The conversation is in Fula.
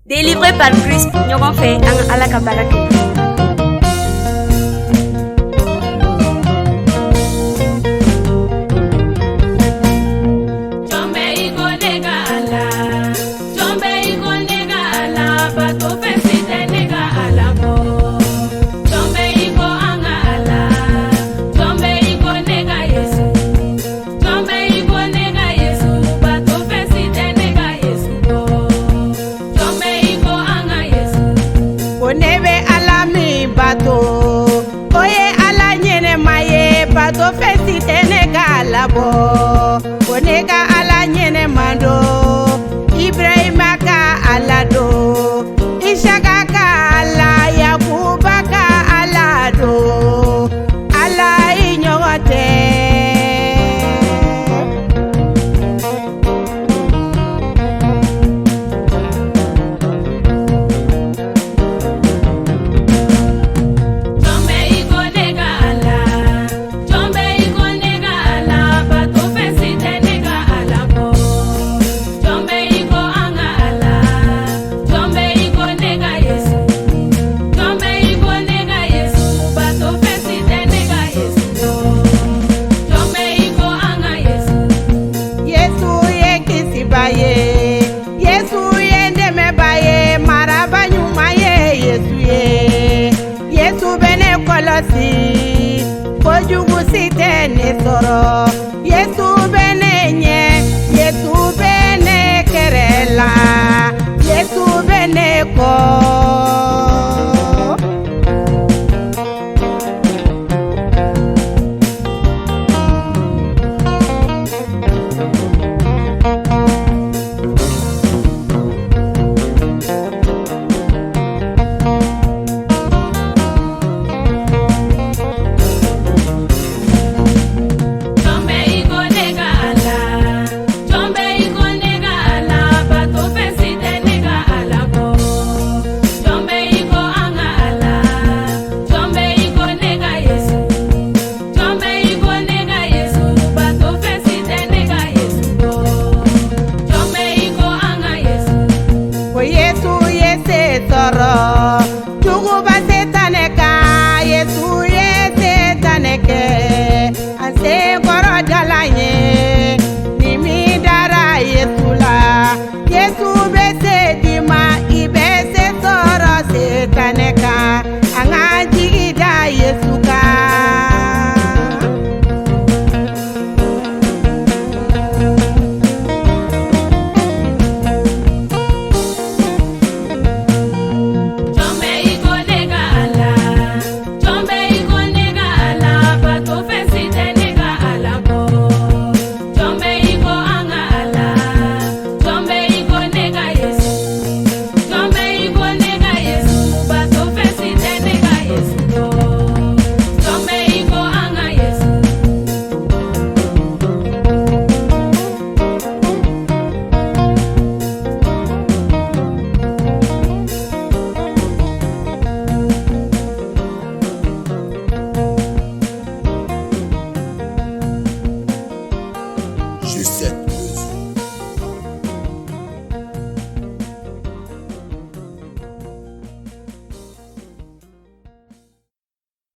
Délivré par Christ, ɲɔgɔn fɛ an ka Ala ka baara kɛ. Bato fesi tene galabo, boneka ala nyene mando, Ibrahima ka alado, Ishaka ka ala, Yakuba ka alado, ala inyote. Kojugu site ne sɔrɔ Yesu bɛ ne ɲɛ Yesu bɛ ne kɛrɛ la Yesu bɛ ne kɔ